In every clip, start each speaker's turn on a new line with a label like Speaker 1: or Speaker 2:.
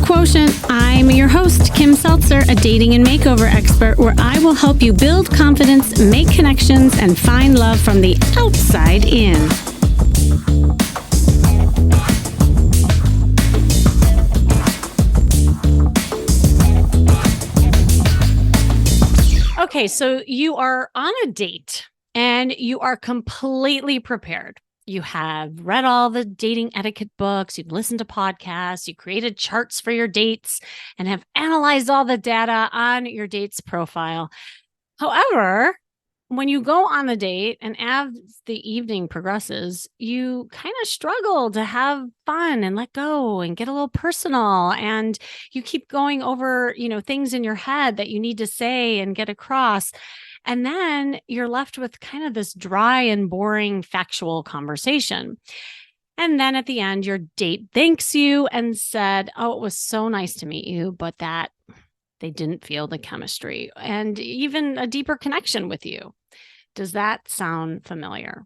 Speaker 1: Quotient. I'm your host, Kim Seltzer, a dating and makeover expert, where I will help you build confidence, make connections, and find love from the outside in. Okay, so you are on a date and you are completely prepared. You have read all the dating etiquette books, you've listened to podcasts, you created charts for your dates, and have analyzed all the data on your date's profile. However, when you go on the date and as the evening progresses, you kind of struggle to have fun and let go and get a little personal. And you keep going over, things in your head that you need to say and get across. And then you're left with kind of this dry and boring factual conversation. And then at the end, your date thanks you and said, "Oh, it was so nice to meet you, but that they didn't feel the chemistry and even a deeper connection with you." Does that sound familiar?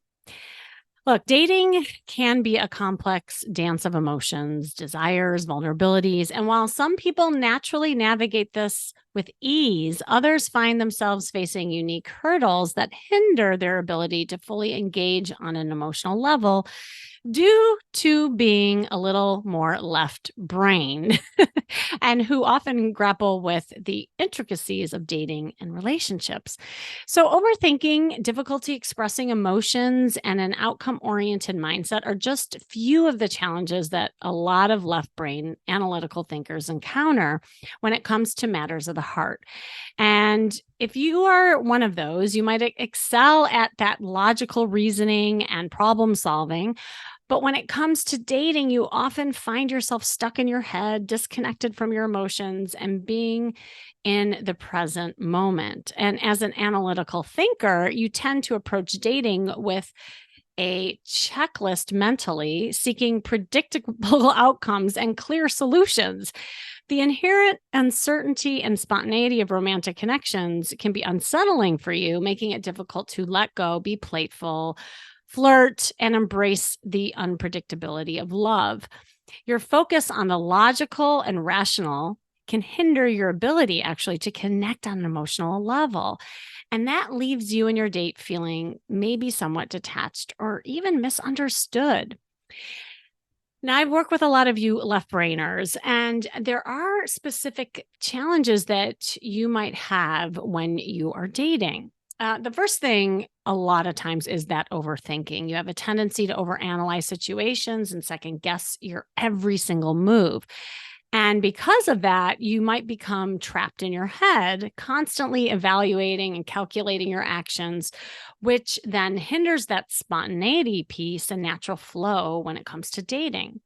Speaker 1: Look, dating can be a complex dance of emotions, desires, vulnerabilities. And while some people naturally navigate this with ease, others find themselves facing unique hurdles that hinder their ability to fully engage on an emotional level due to being a little more left brained and who often grapple with the intricacies of dating and relationships. So, overthinking, difficulty expressing emotions, and an outcome oriented mindset are just few of the challenges that a lot of left brain analytical thinkers encounter when it comes to matters of the heart. And if you are one of those, you might excel at that logical reasoning and problem solving. But when it comes to dating, you often find yourself stuck in your head, disconnected from your emotions, and being in the present moment. And as an analytical thinker, you tend to approach dating with a checklist mentally, seeking predictable outcomes and clear solutions. The inherent uncertainty and spontaneity of romantic connections can be unsettling for you, making it difficult to let go, be playful, flirt, and embrace the unpredictability of love. Your focus on the logical and rational can hinder your ability actually to connect on an emotional level. And that leaves you and your date feeling maybe somewhat detached or even misunderstood. Now, I've worked with a lot of you left brainers, and there are specific challenges that you might have when you are dating. The first thing a lot of times is that overthinking. You have a tendency to overanalyze situations and second guess your every single move. And because of that, you might become trapped in your head, constantly evaluating and calculating your actions, which then hinders that spontaneity piece and natural flow when it comes to dating.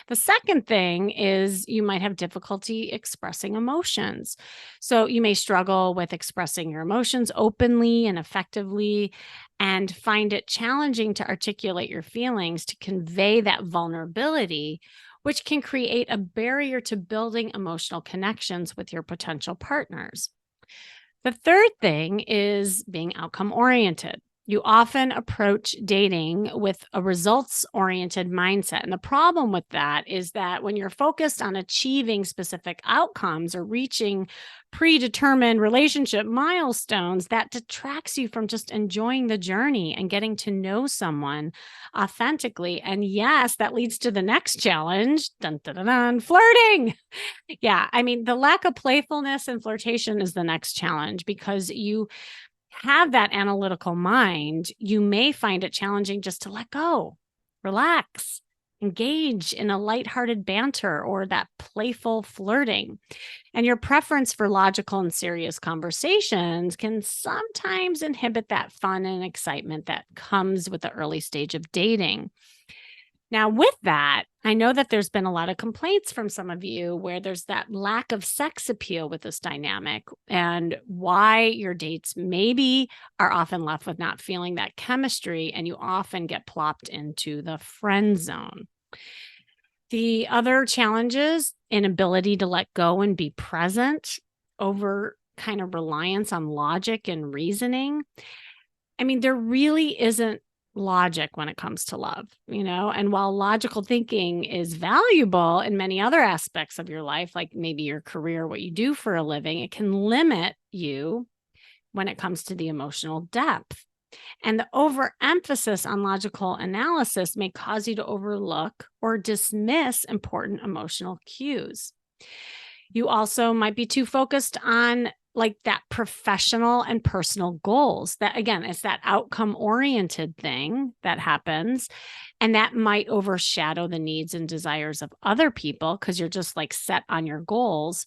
Speaker 1: The second thing is you might have difficulty expressing emotions. So you may struggle with expressing your emotions openly and effectively and find it challenging to articulate your feelings to convey that vulnerability, which can create a barrier to building emotional connections with your potential partners. The third thing is being outcome oriented. You often approach dating with a results oriented mindset. And the problem with that is that when you're focused on achieving specific outcomes or reaching predetermined relationship milestones, that detracts you from just enjoying the journey and getting to know someone authentically. And yes, that leads to the next challenge, dun, dun, dun, dun, flirting. Yeah, I mean, the lack of playfulness and flirtation is the next challenge because you have that analytical mind. You may find it challenging just to let go, relax, engage in a lighthearted banter or that playful flirting. And your preference for logical and serious conversations can sometimes inhibit that fun and excitement that comes with the early stage of dating. Now, with that, I know that there's been a lot of complaints from some of you where there's that lack of sex appeal with this dynamic and why your dates maybe are often left with not feeling that chemistry and you often get plopped into the friend zone. The other challenges, inability to let go and be present, over kind of reliance on logic and reasoning. I mean, there really isn't logic when it comes to love, and while logical thinking is valuable in many other aspects of your life, like maybe your career, what you do for a living, it can limit you when it comes to the emotional depth. And the overemphasis on logical analysis may cause you to overlook or dismiss important emotional cues. You also might be too focused on like that professional and personal goals. That again, it's that outcome oriented thing that happens. And that might overshadow the needs and desires of other people because you're just like set on your goals.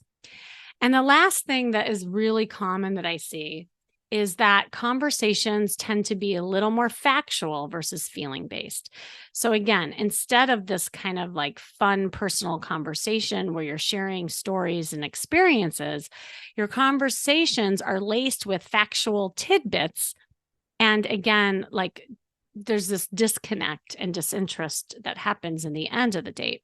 Speaker 1: And the last thing that is really common that I see is that conversations tend to be a little more factual versus feeling based. So again, instead of this kind of like fun personal conversation where you're sharing stories and experiences, your conversations are laced with factual tidbits. And again, like there's this disconnect and disinterest that happens in the end of the date.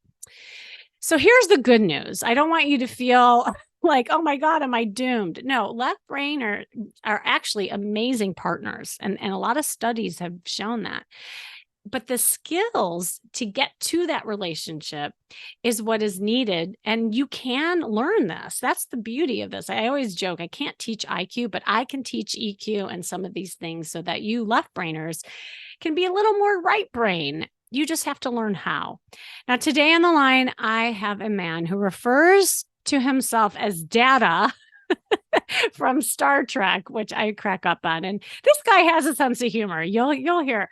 Speaker 1: So here's the good news. I don't want you to feel like, oh my God, am I doomed? No, left brain are actually amazing partners. And a lot of studies have shown that. But the skills to get to that relationship is what is needed. And you can learn this. That's the beauty of this. I always joke, I can't teach IQ, but I can teach EQ and some of these things so that you left brainers can be a little more right brain. You just have to learn how. Now, today on the line, I have a man who refers to himself as Data from Star Trek, which I crack up on. And this guy has a sense of humor. You'll hear.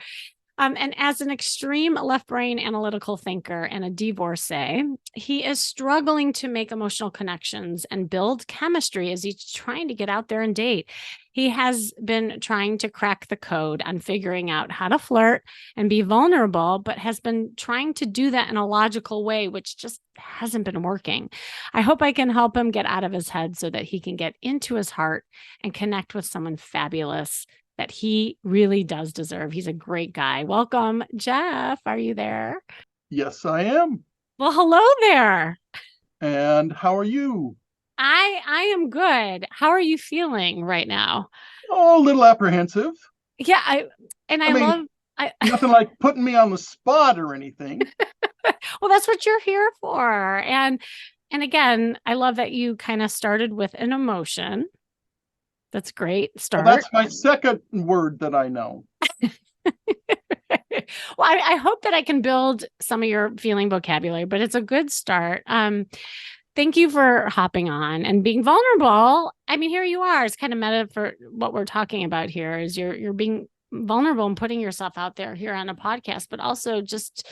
Speaker 1: And as an extreme left brain analytical thinker and a divorcee, he is struggling to make emotional connections and build chemistry as he's trying to get out there and date. He has been trying to crack the code on figuring out how to flirt and be vulnerable, but has been trying to do that in a logical way, which just hasn't been working. I hope I can help him get out of his head so that he can get into his heart and connect with someone fabulous that he really does deserve. He's a great guy. Welcome, Jeff. Are you there?
Speaker 2: Yes, I am.
Speaker 1: Well, hello there.
Speaker 2: And how are you?
Speaker 1: I am good. How are you feeling right now?
Speaker 2: Oh, a little apprehensive.
Speaker 1: Yeah,
Speaker 2: I mean,
Speaker 1: love I
Speaker 2: nothing like putting me on the spot or anything.
Speaker 1: well, that's what you're here for. And again, I love that you kind of started with an emotion. That's great.
Speaker 2: Well,
Speaker 1: Start.
Speaker 2: that's my second word that I know.
Speaker 1: Well, I hope that I can build some of your feeling vocabulary, but it's a good start. Thank you for hopping on and being vulnerable. I mean, here you are. It's kind of meta for what we're talking about here is you're being vulnerable and putting yourself out there here on a podcast, but also just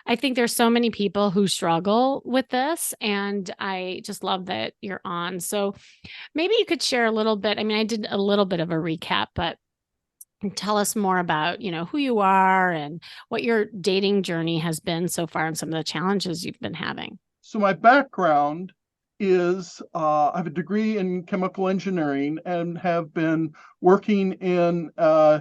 Speaker 1: I think there's so many people who struggle with this, and I just love that you're on. So maybe you could share a little bit. I mean, I did a little bit of a recap, but tell us more about, who you are and what your dating journey has been so far and some of the challenges you've been having.
Speaker 2: So my background is I have a degree in chemical engineering and have been working in a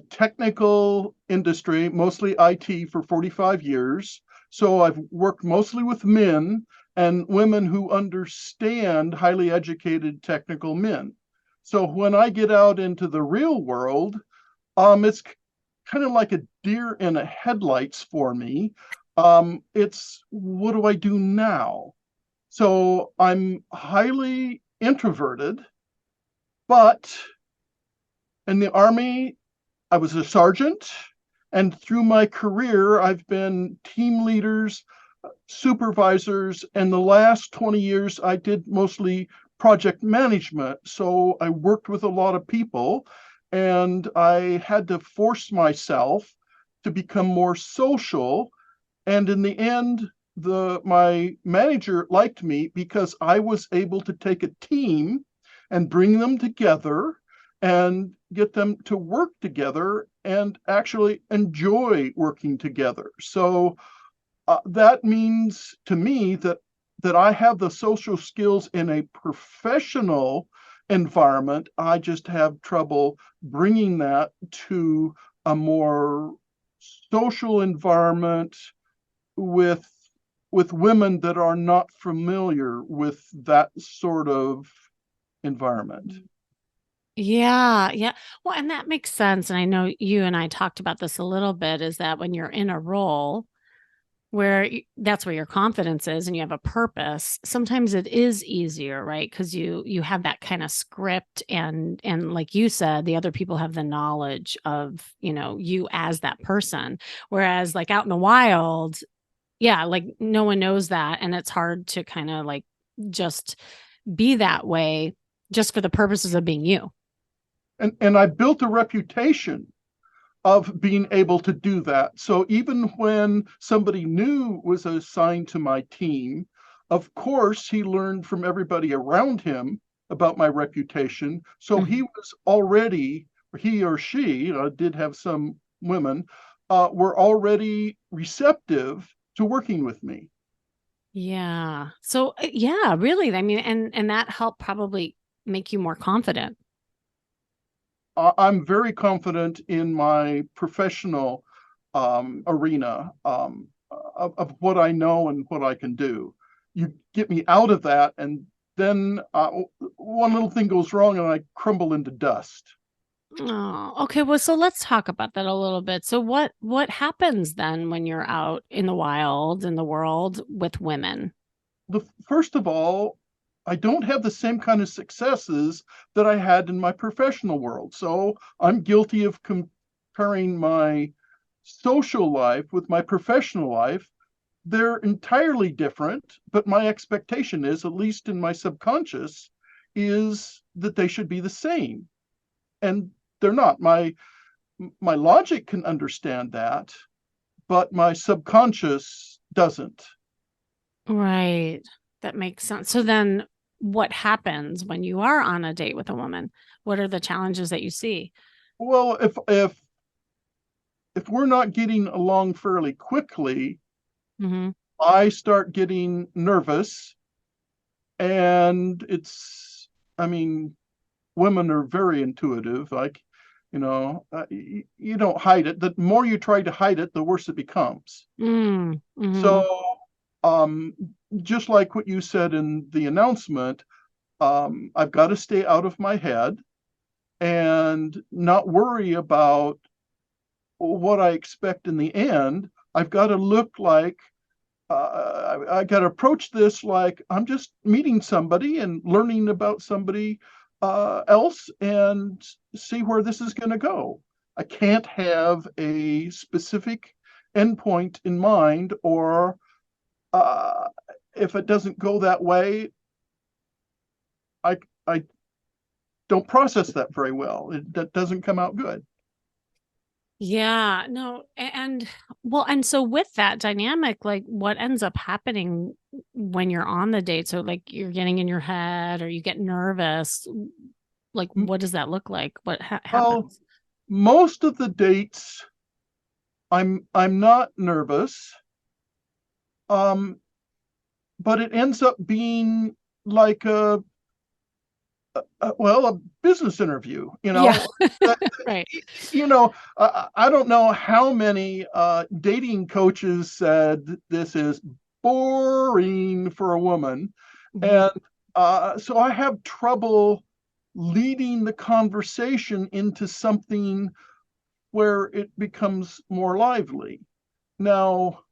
Speaker 2: technical industry, mostly IT, for 45 years. So I've worked mostly with men and women who understand highly educated technical men. So when I get out into the real world, it's kind of like a deer in a headlights for me. It's what do I do now? So I'm highly introverted, but in the Army, I was a sergeant. And through my career, I've been team leaders, supervisors, and the last 20 years, I did mostly project management. So I worked with a lot of people, and I had to force myself to become more social. And in the end, my manager liked me because I was able to take a team and bring them together and get them to work together and actually enjoy working together. So that means to me that I have the social skills in a professional environment. I just have trouble bringing that to a more social environment with women that are not familiar with that sort of environment.
Speaker 1: Yeah, yeah. Well, and that makes sense. And I know you and I talked about this a little bit is that when you're in a role where that's where your confidence is and you have a purpose, sometimes it is easier, right? Because you have that kind of script and like you said, the other people have the knowledge of, you as that person. Whereas like out in the wild, yeah, like no one knows that. And it's hard to kind of like just be that way just for the purposes of being you.
Speaker 2: And I built a reputation of being able to do that. So even when somebody new was assigned to my team, of course, he learned from everybody around him about my reputation. So he
Speaker 1: Mhm.
Speaker 2: was already, he or she, did have some women, were already receptive to working with me.
Speaker 1: Yeah. So yeah, really. I mean, and that helped probably make you more confident.
Speaker 2: I'm very confident in my professional arena of what I know and what I can do. You get me out of that, and then one little thing goes wrong, and I crumble into dust.
Speaker 1: Oh, okay. Well, so let's talk about that a little bit. So what happens then when you're out in the wild in the world with women?
Speaker 2: First of all, I don't have the same kind of successes that I had in my professional world. So I'm guilty of comparing my social life with my professional life. They're entirely different, but my expectation is, at least in my subconscious, is that they should be the same. And they're not. My logic can understand that, but my subconscious doesn't.
Speaker 1: Right. That makes sense. So then what happens when you are on a date with a woman? What are the challenges that you see?
Speaker 2: Well, if we're not getting along fairly quickly,
Speaker 1: Hmm.
Speaker 2: I start getting nervous, and I mean, women are very intuitive. Like, you don't hide it. The more you try to hide it, the worse it becomes.
Speaker 1: Mm, hmm.
Speaker 2: So, um, just like what you said in the announcement, I've got to stay out of my head and not worry about what I expect in the end. I've got to look like I got to approach this like I'm just meeting somebody and learning about somebody else and see where this is going to go. I can't have a specific endpoint in mind, or uh, if it doesn't go that way, I don't process that very well. That doesn't come out good.
Speaker 1: Yeah, no, and well, and so with that dynamic, like what ends up happening when you're on the date? So like you're getting in your head or you get nervous, like what does that look like? What
Speaker 2: Well,
Speaker 1: happens?
Speaker 2: most of the dates, I'm not nervous, um, but it ends up being like a business interview.
Speaker 1: Yeah,
Speaker 2: Uh,
Speaker 1: right.
Speaker 2: I don't know how many dating coaches said this is boring for a woman,
Speaker 1: Mhm.
Speaker 2: and so I have trouble leading the conversation into something where it becomes more lively. Now,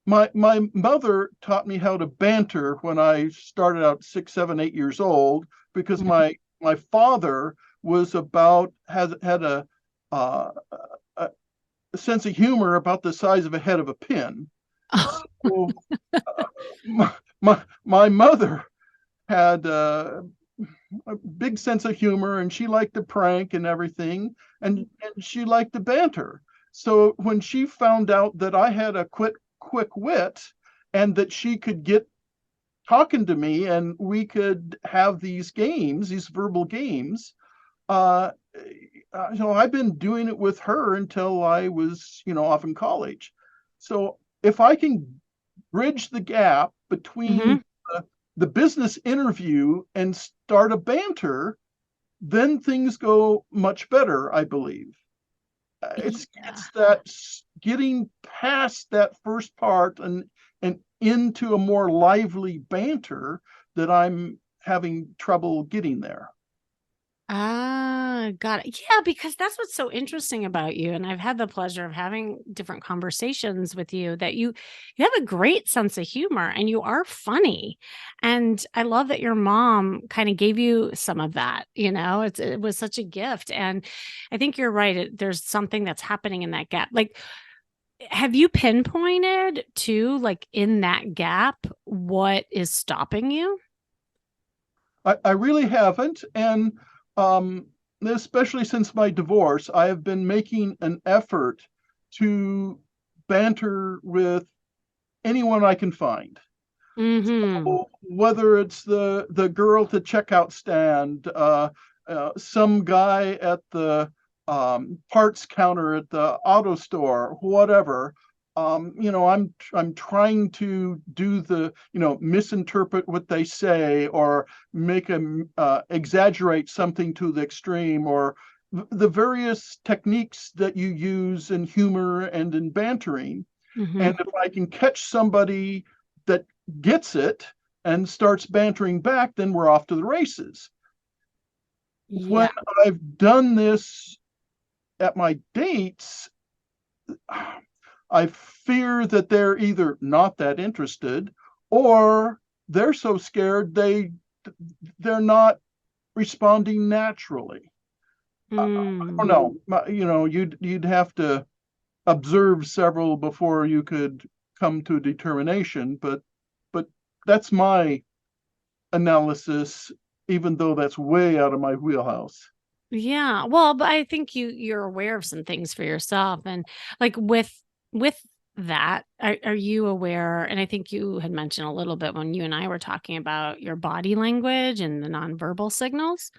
Speaker 2: my mother taught me how to banter when I started out 6, 7, 8 years old, because
Speaker 1: Mhm.
Speaker 2: my father was about had uh, a sense of humor about the size of a head of a pin. So uh, my mother had a big sense of humor, and she liked to prank and everything, and she liked to banter. So when she found out that I had a quick wit and that she could get talking to me and we could have these games, these verbal games, uh, I've been doing it with her until I was, off in college. So if I can bridge the gap between
Speaker 1: Mhm.
Speaker 2: the business interview and start a banter, then things go much better, I believe.
Speaker 1: Yeah.
Speaker 2: It's that getting past that first part and into a more lively banter that I'm having trouble getting there.
Speaker 1: Got it. Yeah, because that's what's so interesting about you. And I've had the pleasure of having different conversations with you that you have a great sense of humor and you are funny. And I love that your mom kind of gave you some of that, it was such a gift. And I think you're right. There's something that's happening in that gap. Like, have you pinpointed to like in that gap what is stopping you?
Speaker 2: I really haven't. And um, especially since my divorce, I have been making an effort to banter with anyone I can find.
Speaker 1: Mm-hmm.
Speaker 2: So whether it's the girl at the checkout stand, some guy at the parts counter at the auto store, whatever. I'm trying to do the misinterpret what they say or make them exaggerate something to the extreme, or the various techniques that you use in humor and in bantering.
Speaker 1: Mm-hmm.
Speaker 2: And if I can catch somebody that gets it and starts bantering back, then we're off to the races. When
Speaker 1: Yeah.
Speaker 2: I've done this at my dates, I fear that they're either not that interested or they're so scared they're not responding naturally. I don't
Speaker 1: Mm.
Speaker 2: know. You'd have to observe several before you could come to a determination, but that's my analysis, even though that's way out of my wheelhouse.
Speaker 1: Yeah. Well, but I think you're aware of some things for yourself and like with that, are you aware, and I think you had mentioned a little bit when you and I were talking about your body language and the nonverbal signals?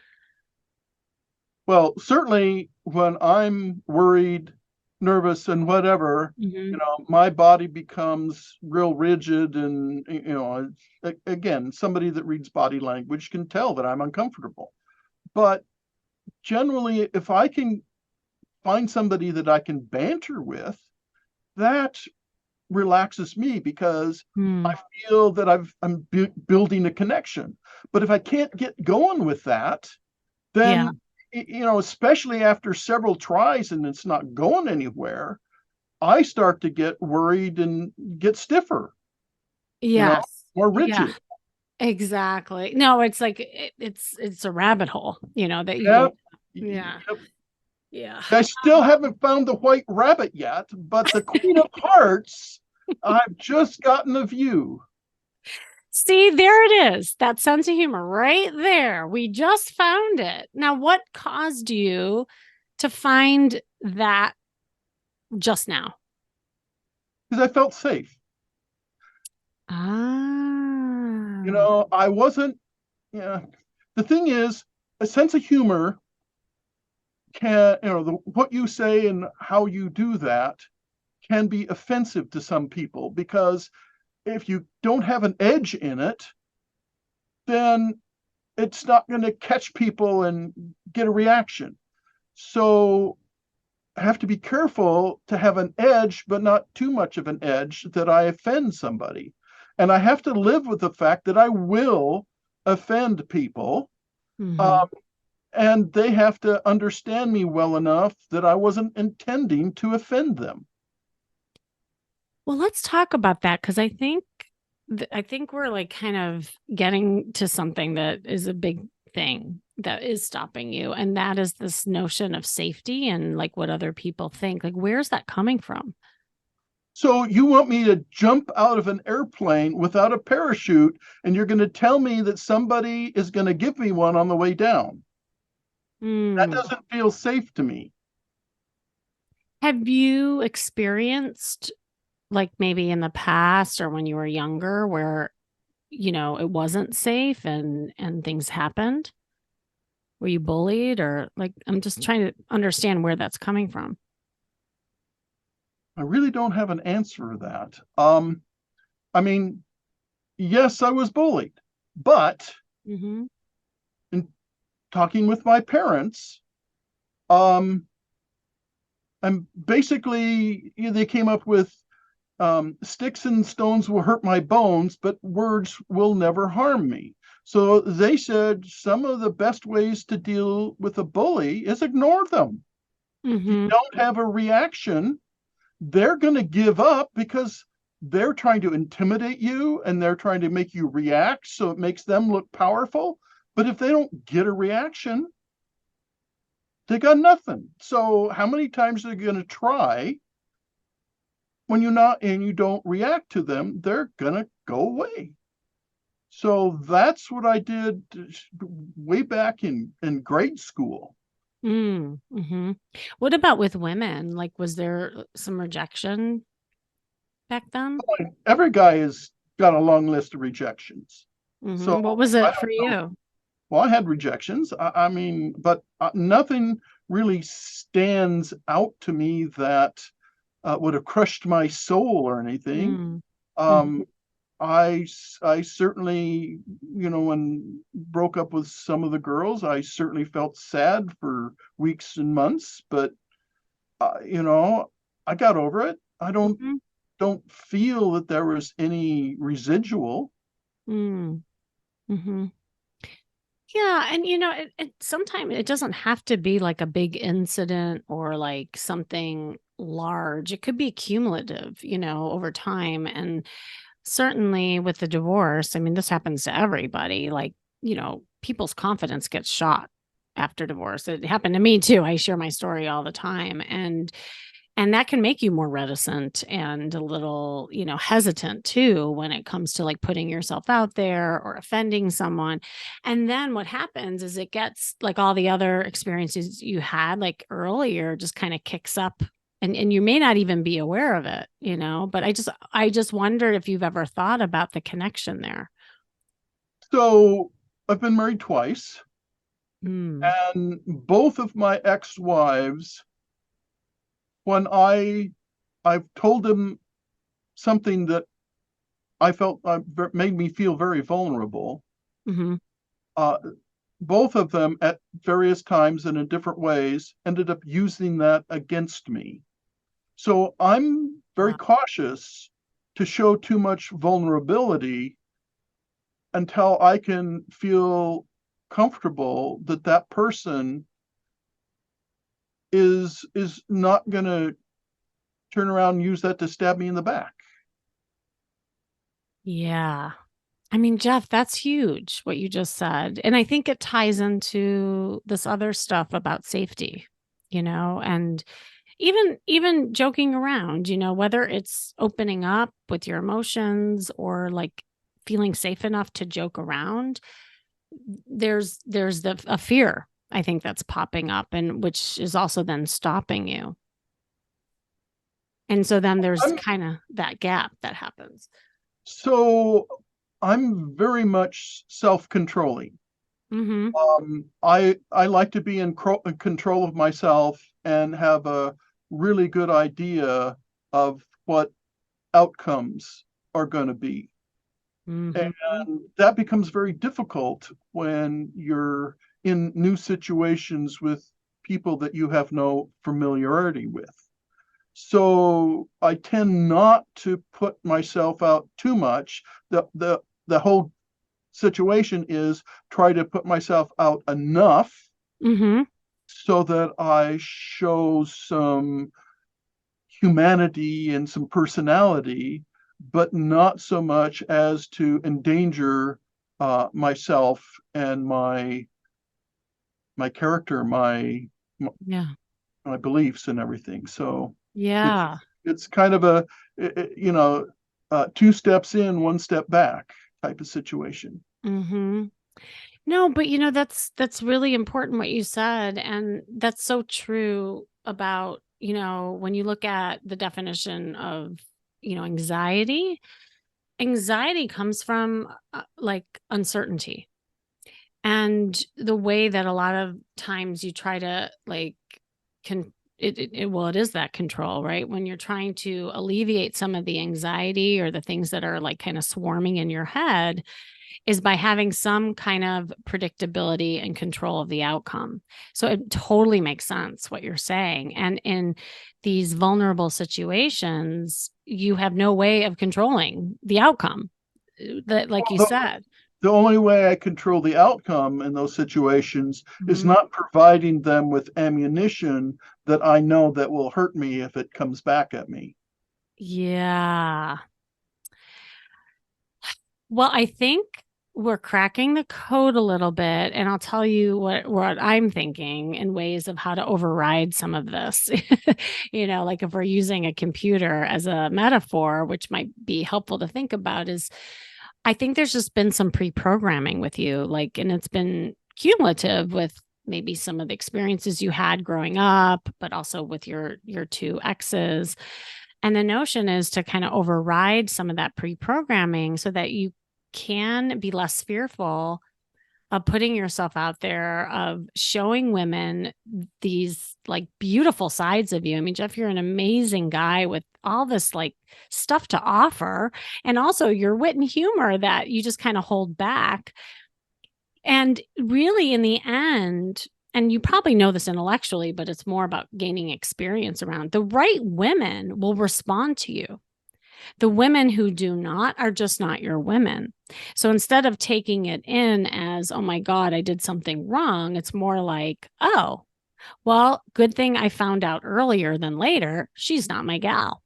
Speaker 2: Well, certainly when I'm worried, nervous, and whatever,
Speaker 1: Mhm.
Speaker 2: my body becomes real rigid. And, again, somebody that reads body language can tell that I'm uncomfortable. But generally, if I can find somebody that I can banter with, that relaxes me because I
Speaker 1: Mm.
Speaker 2: feel that I'm building a connection. But if I can't get going with that,
Speaker 1: Yeah.
Speaker 2: then especially after several tries and it's not going anywhere, I start to get worried and get stiffer, you know,
Speaker 1: Yes.
Speaker 2: more
Speaker 1: Yeah.
Speaker 2: rigid.
Speaker 1: Exactly. No, it's like it's a rabbit hole, that you go.
Speaker 2: Yep.
Speaker 1: Yeah.
Speaker 2: Yep.
Speaker 1: Yeah.
Speaker 2: I still haven't found the white rabbit yet, but the Queen of Hearts, I've just gotten a view.
Speaker 1: See, there it is. That sense of humor right there. We just found it. Now, what caused you to find that just now?
Speaker 2: Because I felt safe.
Speaker 1: Ah.
Speaker 2: I wasn't, yeah. The thing is, a sense of humor can, what you say and how you do that can be offensive to some people because if you don't have an edge in it, then it's not going to catch people and get a reaction. So I have to be careful to have an edge, but not too much of an edge that I offend somebody. And I have to live with the fact that I will offend people.
Speaker 1: Hmm.
Speaker 2: Um, and they have to understand me well enough that I wasn't intending to offend them.
Speaker 1: Well, let's talk about that because I think we're like kind of getting to something that is a big thing that is stopping you, and that is this notion of safety and like what other people think. Like, where's that coming from?
Speaker 2: So you want me to jump out of an airplane without a parachute, and you're going to tell me that somebody is going to give me one on the way down? That
Speaker 1: Hmm.
Speaker 2: doesn't feel safe to me.
Speaker 1: Have you experienced like maybe in the past or when you were younger where it wasn't safe and things happened? Were you bullied or like I'm just trying to understand where that's coming from.
Speaker 2: I really don't have an answer for that. I mean, yes, I was bullied, but
Speaker 1: Mhm.
Speaker 2: in talking with my parents, um, I'm basically they came up with sticks and stones will hurt my bones, but words will never harm me. So they said some of the best ways to deal with a bully is ignore them. If you
Speaker 1: Mm-hmm.
Speaker 2: don't have a reaction, they're going to give up because they're trying to intimidate you and they're trying to make you react. So it makes them look powerful. But if they don't get a reaction, they got nothing. So how many times are they going to try? When you're not and you don't react to them, they're going to go away. So that's what I did way back in grade school.
Speaker 1: Mm-hmm. What about with women? Like, was there some rejection back then?
Speaker 2: Every guy has got a long list of rejections. So
Speaker 1: Mm-hmm. What was
Speaker 2: I
Speaker 1: it for
Speaker 2: don't know.
Speaker 1: you?
Speaker 2: Well, I had rejections. I mean, but nothing really stands out to me that would have crushed my soul or anything.
Speaker 1: Mm-hmm.
Speaker 2: Um, I certainly, when broke up with some of the girls, I certainly felt sad for weeks and months, but I got over it. I don't feel that there was any residual.
Speaker 1: Mm-hmm. Mm-hmm. Yeah, and sometimes it doesn't have to be like a big incident or like something large. It could be cumulative, over time. And certainly with the divorce, I mean, this happens to everybody. Like, people's confidence gets shot after divorce. It happened to me too. I share my story all the time. And that can make you more reticent and a little, hesitant too when it comes to like putting yourself out there or offending someone. And then what happens is it gets like all the other experiences you had like earlier just kind of kicks up, and you may not even be aware of it, but I just wondered if you've ever thought about the connection there.
Speaker 2: So I've been married twice,
Speaker 1: Mm,
Speaker 2: and both of my ex-wives, when I've told them something that I felt made me feel very vulnerable,
Speaker 1: mm-hmm,
Speaker 2: uh, both of them at various times and in different ways ended up using that against me. So I'm very
Speaker 1: yeah,
Speaker 2: cautious to show too much vulnerability until I can feel comfortable that that person is not going to turn around and use that to stab me in the back.
Speaker 1: yeah. I mean, Jeff, that's huge what you just said. And I think it ties into this other stuff about safety, and even joking around, whether it's opening up with your emotions or like feeling safe enough to joke around, there's the a fear I think that's popping up and which is also then stopping you. And so then there's
Speaker 2: I'm
Speaker 1: kind of that gap that happens.
Speaker 2: so I'm very much self-controlling.
Speaker 1: Mhm.
Speaker 2: I like to be in control of myself and have a really good idea of what outcomes are going to be. And
Speaker 1: Mhm.
Speaker 2: that becomes very difficult when you're in new situations with people that you have no familiarity with. So I tend not to put myself out too much. The whole situation is try to put myself out enough
Speaker 1: Mhm.
Speaker 2: so that I show some humanity and some personality, but not so much as to endanger myself and my character,
Speaker 1: Yeah.
Speaker 2: my beliefs and everything. So it's
Speaker 1: Yeah.
Speaker 2: it's kind of a two steps in, one step back type of situation.
Speaker 1: Mhm. No, but that's really important what you said, and that's so true about, when you look at the definition of, anxiety. Anxiety comes from like uncertainty. And the way that a lot of times you try to like can well, it is that control, right? When you're trying to alleviate some of the anxiety or the things that are like kind of swarming in your head, is by having some kind of predictability and control of the outcome. So it totally makes sense what you're saying. And in these vulnerable situations, you have no way of controlling the outcome. That, like you
Speaker 2: Although
Speaker 1: said.
Speaker 2: the only way I control the outcome in those situations is
Speaker 1: Mhm.
Speaker 2: not providing them with ammunition that I know that will hurt me if it comes back at me.
Speaker 1: Yeah. Well, I think we're cracking the code a little bit, and I'll tell you what I'm thinking in ways of how to override some of this. Like if we're using a computer as a metaphor, which might be helpful to think about, is I think there's just been some pre-programming with you, like, and it's been cumulative with maybe some of the experiences you had growing up, but also with your two exes. And the notion is to kind of override some of that pre-programming so that you can be less fearful of putting yourself out there, of showing women these like beautiful sides of you. I mean, Jeff, you're an amazing guy with all this like stuff to offer, and also your wit and humor that you just kind of hold back. And really, in the end, and you probably know this intellectually, but it's more about gaining experience around the right women will respond to you. The women who do not are just not your women. So instead of taking it in as, oh my God, I did something wrong, it's more like, oh, well, good thing I found out earlier than later. She's not my gal.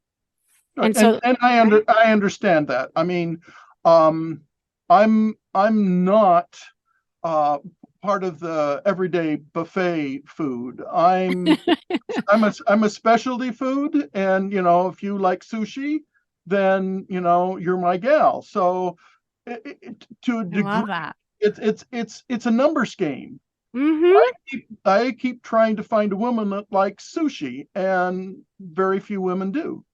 Speaker 2: Right.
Speaker 1: And so,
Speaker 2: And
Speaker 1: right?
Speaker 2: I understand that. I mean, um, I'm not uh, part of the everyday buffet food. I'm a specialty food, and if you like sushi, then you're my gal. So to a
Speaker 1: I
Speaker 2: degree,
Speaker 1: love that.
Speaker 2: it's a numbers game.
Speaker 1: Hmm.
Speaker 2: I keep trying to find a woman that likes sushi, and very few women do.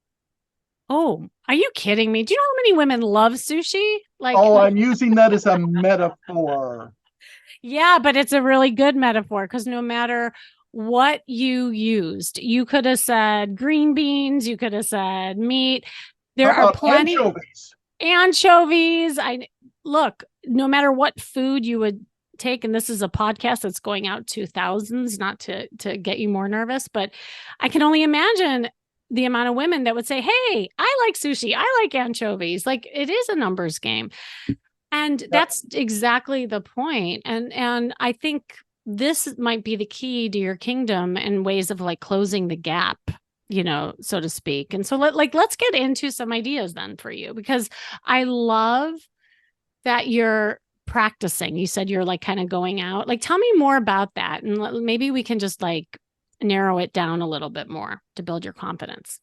Speaker 1: Oh, are you kidding me? Do you know how many women love sushi? Like,
Speaker 2: Oh, I'm using that as a metaphor.
Speaker 1: yeah, but it's a really good metaphor because no matter what you used, you could have said green beans, you could have said meat.
Speaker 2: How
Speaker 1: There are
Speaker 2: about
Speaker 1: plenty
Speaker 2: anchovies?
Speaker 1: anchovies. I look, no matter what food you would take, and this is a podcast that's going out to thousands, not to get you more nervous, but I can only imagine the amount of women that would say, "Hey, I like sushi. I like anchovies." Like it is a numbers game. And
Speaker 2: Yeah.
Speaker 1: that's exactly the point. And I think this might be the key to your kingdom and ways of like closing the gap, so to speak. And so let's get into some ideas then for you because I love that you're practicing. You said you're like kind of going out. Like tell me more about that and maybe we can just like narrow it down a little bit more to build your confidence.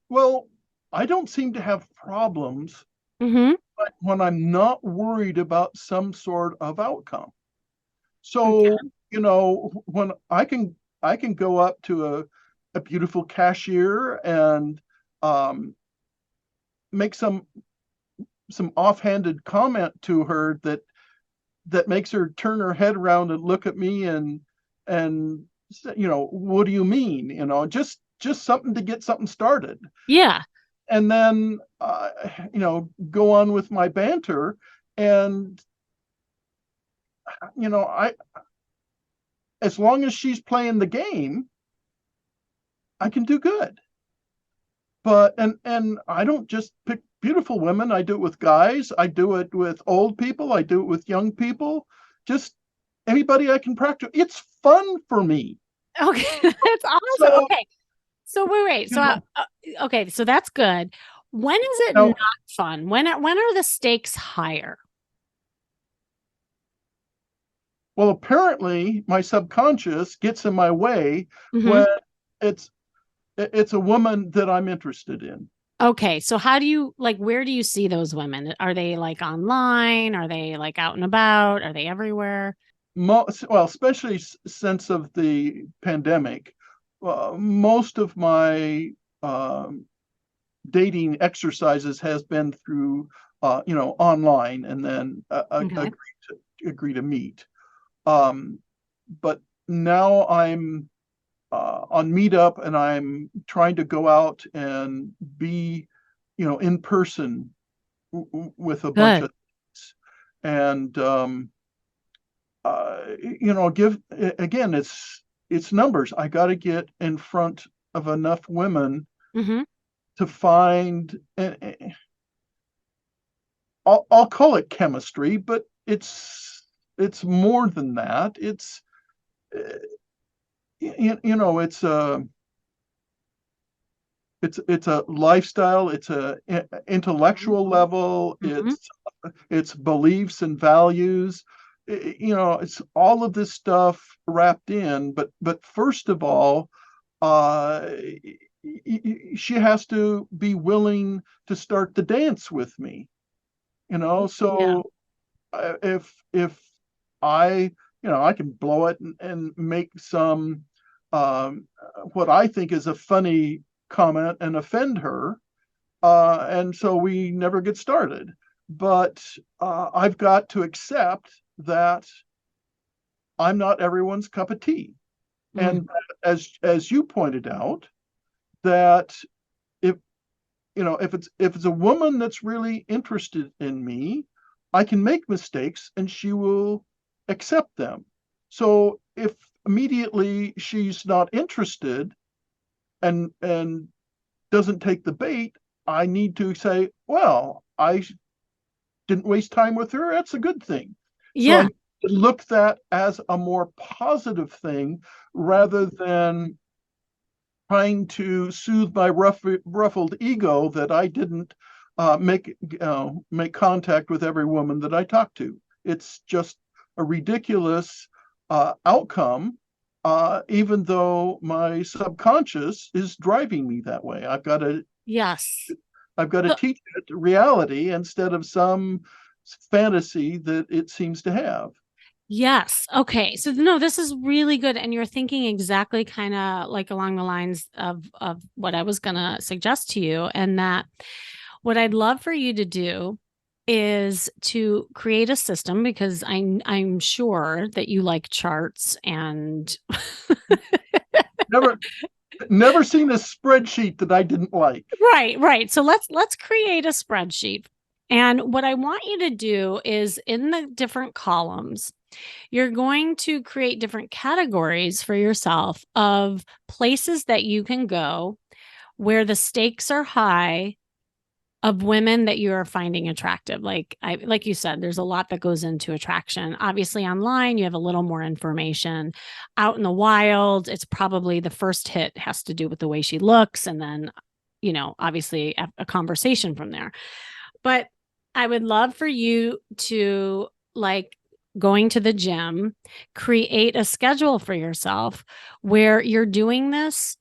Speaker 2: Well, I don't seem to have problems
Speaker 1: Mhm.
Speaker 2: when I'm not worried about some sort of outcome. So,
Speaker 1: Okay.
Speaker 2: when I can go up to a beautiful cashier and um, make some offhanded comment to her that makes her turn her head around and look at me and say, what do you mean? Just something to get something started,
Speaker 1: Yeah.
Speaker 2: and then go on with my banter, and I as long as she's playing the game, I can do good. But and I don't just pick beautiful women. I do it with guys. I do it with old people. I do it with young people. Just anybody I can practice. It's fun for me.
Speaker 1: Okay. That's awesome.
Speaker 2: So
Speaker 1: Okay. So wait.
Speaker 2: you
Speaker 1: So
Speaker 2: know
Speaker 1: okay, so that's good. When is it not
Speaker 2: now.
Speaker 1: fun? When are the stakes higher?
Speaker 2: Well, apparently my subconscious gets in my way
Speaker 1: Hmm.
Speaker 2: when it's it's a woman that I'm interested in.
Speaker 1: Okay, so how do you like where do you see those women? Are they like online? Are they like out and about? Are they everywhere?
Speaker 2: Well, especially since of the pandemic, most of my um, dating exercises has been through online, and then
Speaker 1: Okay.
Speaker 2: agree to meet. Um, but now I'm on Meetup, and I'm trying to go out and be in person with a bunch
Speaker 1: Good.
Speaker 2: of things. And give again, it's numbers. I got to get in front of enough women
Speaker 1: Hmm.
Speaker 2: to find I'll call it chemistry, but it's more than that. Uh, it's a lifestyle. It's a intellectual level.
Speaker 1: Mm-hmm.
Speaker 2: It's beliefs and values. It's all of this stuff wrapped in. But first of all, uh, she has to be willing to start the dance with me.
Speaker 1: Yeah.
Speaker 2: So if I I can blow it and make some um, what I think is a funny comment and offend her, and so we never get started. But I've got to accept that I'm not everyone's cup of tea,
Speaker 1: Mm.
Speaker 2: and as you pointed out, that if if it's a woman that's really interested in me, I can make mistakes and she will accept them. So if immediately she's not interested and doesn't take the bait, I need to say, well, I didn't waste time with her. That's a good thing. So
Speaker 1: Yeah.
Speaker 2: I look that as a more positive thing rather than trying to soothe my ruffled ego that I didn't make contact with every woman that I talked to. It's just a ridiculous outcome, even though my subconscious is driving me that way.
Speaker 1: Yes.
Speaker 2: I've got to
Speaker 1: So,
Speaker 2: teach it reality instead of some fantasy that it seems to have.
Speaker 1: yes. Okay. So no, this is really good. And you're thinking exactly kind of like along the lines of what I was gonna suggest to you. And that what I'd love for you to do is to create a system because I'm sure that you like charts and
Speaker 2: Never, never seen a spreadsheet that I didn't like.
Speaker 1: right, right. So let's create a spreadsheet. And what I want you to do is in the different columns, you're going to create different categories for yourself of places that you can go where the stakes are high of women that you are finding attractive. Like you said, there's a lot that goes into attraction. Obviously online, you have a little more information. Out in the wild, it's probably the first hit has to do with the way she looks and then, obviously a conversation from there. But I would love for you to like going to the gym, create a schedule for yourself where you're doing this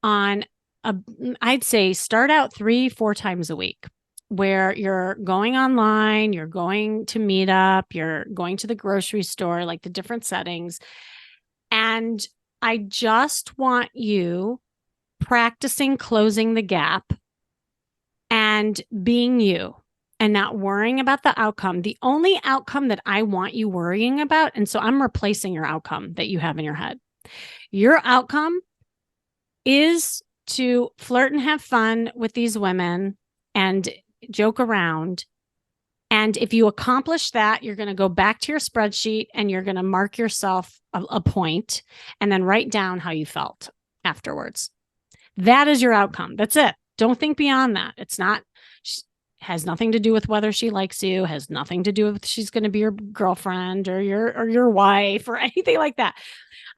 Speaker 1: on a, I'd say start out 3, 4 times a week where you're going online, you're going to meet up, you're going to the grocery store, like the different settings. And I just want you practicing closing the gap and being you and not worrying about the outcome. The only outcome that I want you worrying about, and so I'm replacing your outcome that you have in your head. Your outcome is to flirt and have fun with these women and joke around. And if you accomplish that, you're going to go back to your spreadsheet and you're going to mark yourself a point and then write down how you felt afterwards. That is your outcome. That's it. Don't think beyond that. It's not, has nothing to do with whether she likes you, has nothing to do with she's going to be your girlfriend or your wife or anything like that.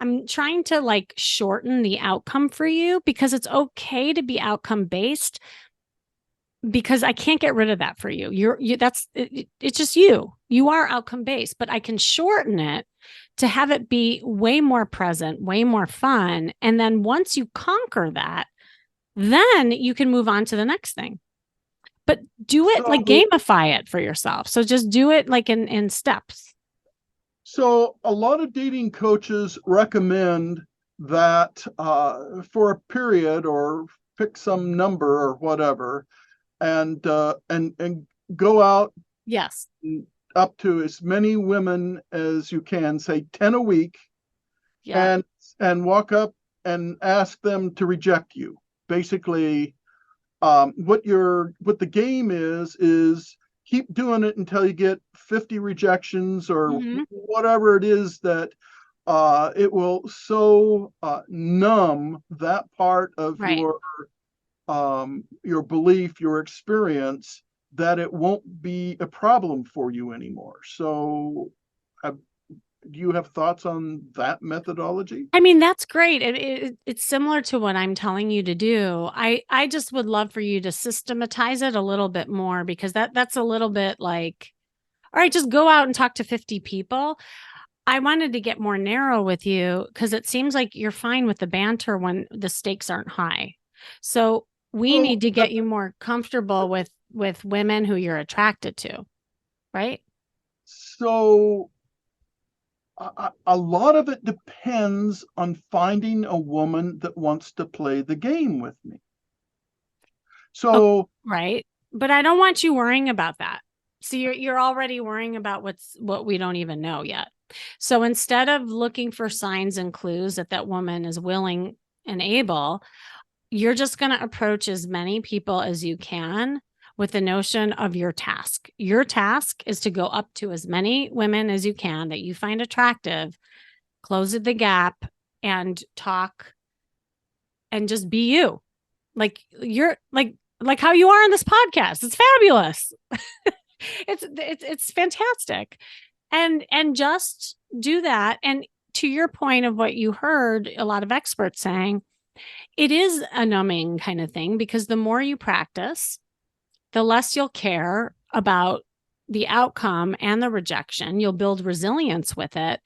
Speaker 1: I'm trying to like shorten the outcome for you because it's okay to be outcome based because I can't get rid of that for you. It's just you. You are outcome based, but I can shorten it to have it be way more present, way more fun. And then once you conquer that, then you can move on to the next thing. But do it like
Speaker 2: So
Speaker 1: gamify it for yourself. So just do it like in steps.
Speaker 2: So a lot of dating coaches recommend that for a period or pick some number or whatever, and go out
Speaker 1: Yes.
Speaker 2: up to as many women as you can, say 10 a week,
Speaker 1: Yeah.
Speaker 2: and walk up and ask them to reject you. Basically, what the game is keep doing it until you get 50 rejections or
Speaker 1: Mm-hmm.
Speaker 2: whatever it is that it will so numb that part of
Speaker 1: Right.
Speaker 2: your belief, your experience, that it won't be a problem for you anymore. So, do you have thoughts on that methodology?
Speaker 1: I mean, that's great. It's similar to what I'm telling you to do. I just would love for you to systematize it a little bit more because that's a little bit like, all right, just go out and talk to 50 people. I wanted to get more narrow with you because it seems like you're fine with the banter when the stakes aren't high. So we
Speaker 2: Well,
Speaker 1: need to get you more comfortable with women who you're attracted to, right?
Speaker 2: so a lot of it depends on finding a woman that wants to play the game with me.
Speaker 1: Oh,
Speaker 2: So,
Speaker 1: right. But I don't want you worrying about that. So you're already worrying about what we don't even know yet. So instead of looking for signs and clues that that woman is willing and able, you're just going to approach as many people as you can with the notion of your task. Your task is to go up to as many women as you can that you find attractive, close the gap, and talk and just be you. Like you're like how you are on this podcast. It's fabulous. It's fantastic. And just do that. And to your point of what you heard a lot of experts saying, it is a numbing kind of thing because the more you practice, the less you'll care about the outcome and the rejection. You'll build resilience with it.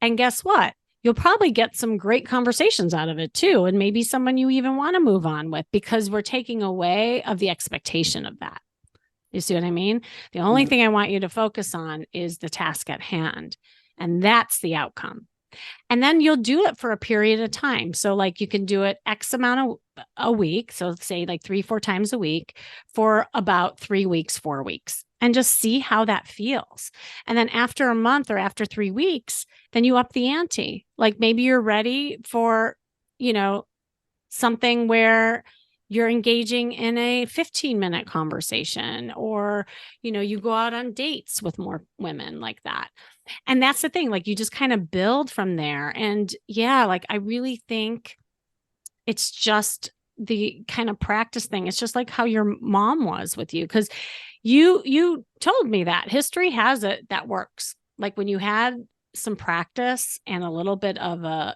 Speaker 1: And guess what? You'll probably get some great conversations out of it too. And maybe someone you even want to move on with because we're taking away of the expectation of that. You see what I mean? The only thing I want you to focus on is the task at hand. And that's the outcome. And then you'll do it for a period of time. So, like, you can do it X amount of a week. So, say like 3, 4 times a week for about 3 weeks, 4 weeks, and just see how that feels. And then after a month or after 3 weeks, then you up the ante. Like, maybe you're ready for, you know, something where you're engaging in a 15-minute conversation or, you go out on dates with more women like that. And that's the thing, like you just kind of build from there. And yeah, like I really think it's just the kind of practice thing. It's just like how your mom was with you because you told me that history has it that works. Like when you had some practice and a little bit of a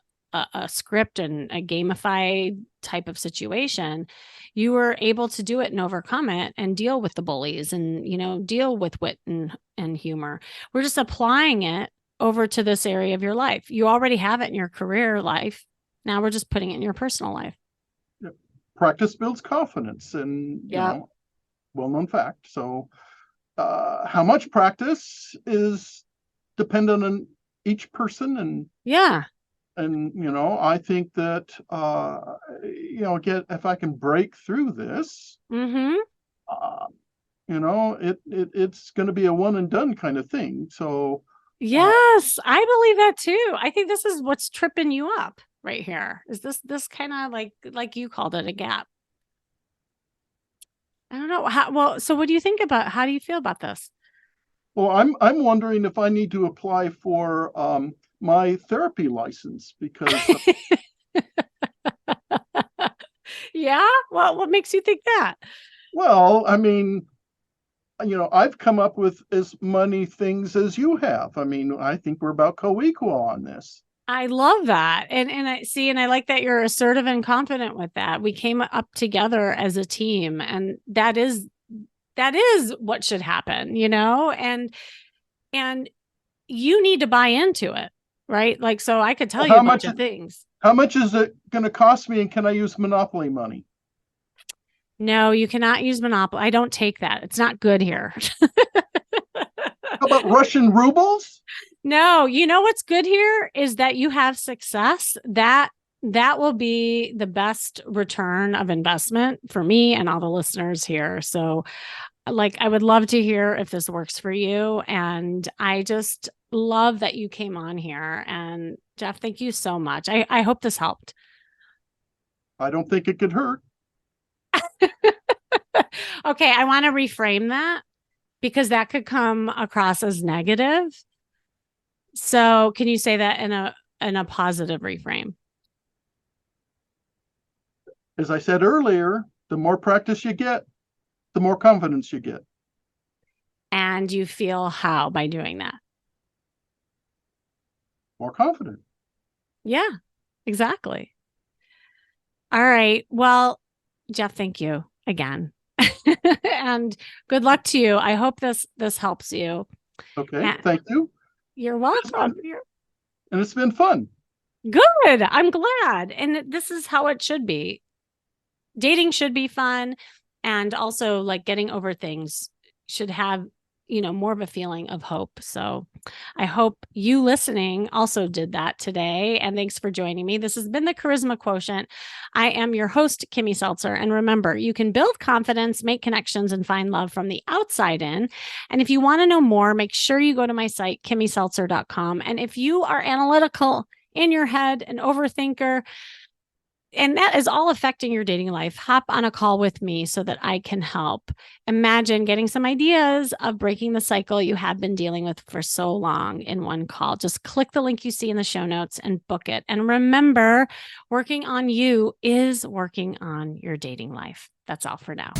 Speaker 1: script and a gamified type of situation, you were able to do it and overcome it and deal with the bullies and deal with wit and humor. We're just applying it over to this area of your life. You already have it in your career life. Now we're just putting it in your personal life.
Speaker 2: practice builds confidence, and
Speaker 1: Yeah.
Speaker 2: well-known fact. So, how much practice is dependent on each person,
Speaker 1: Yeah.
Speaker 2: and I think that again, if I can break through this,
Speaker 1: Mm-hmm.
Speaker 2: uh, it's going to be a one and done kind of thing. So, uh,
Speaker 1: Yes, I believe that too. I think this is what's tripping you up right here. Is this kind of like you called it a gap? I don't know. Well, so what do you think about how do you feel about this?
Speaker 2: well, I'm wondering if I need to apply for my therapy license because,
Speaker 1: Yeah? Well, what makes you think that?
Speaker 2: well, I mean, I've come up with as many things as you have. I mean, I think we're about co-equal on this.
Speaker 1: I love that. And I see and I like that you're assertive and confident with that. We came up together as a team and that is what should happen, and you need to buy into it, right? Like so I could tell
Speaker 2: Well,
Speaker 1: you a bunch of things.
Speaker 2: how much is it going to cost me, and can I use Monopoly money?
Speaker 1: No, you cannot use Monopoly. I don't take that. It's not good here.
Speaker 2: How about Russian rubles?
Speaker 1: No, you know what's good here is that you have success. That will be the best return of investment for me and all the listeners here. So like I would love to hear if this works for you. And I just love that you came on here. And Jeff, thank you so much. I hope this helped.
Speaker 2: I don't think it could hurt.
Speaker 1: Okay, I want to reframe that because that could come across as negative. So can you say that in a positive reframe?
Speaker 2: As I said earlier, the more practice you get, the more confidence you get.
Speaker 1: And you feel how by doing that?
Speaker 2: More confident.
Speaker 1: Yeah, exactly. All right. Well, Jeff, thank you again. And good luck to you. I hope this helps you.
Speaker 2: Okay,
Speaker 1: And
Speaker 2: thank you.
Speaker 1: you're
Speaker 2: It's been,
Speaker 1: welcome. You're
Speaker 2: and it's been fun.
Speaker 1: good. I'm glad. And this is how it should be. Dating should be fun, and also like getting over things should have, more of a feeling of hope. So I hope you listening also did that today, and thanks for joining me. This has been the Charisma Quotient. I am your host, Kimmy Seltzer, and remember, you can build confidence, make connections, and find love from the outside in. And if you want to know more, make sure you go to my site, kimmyseltzer.com. And if you are analytical in your head, an overthinker, and that is all affecting your dating life, hop on a call with me so that I can help. Imagine getting some ideas of breaking the cycle you have been dealing with for so long in one call. Just click the link you see in the show notes and book it. And remember, working on you is working on your dating life. That's all for now.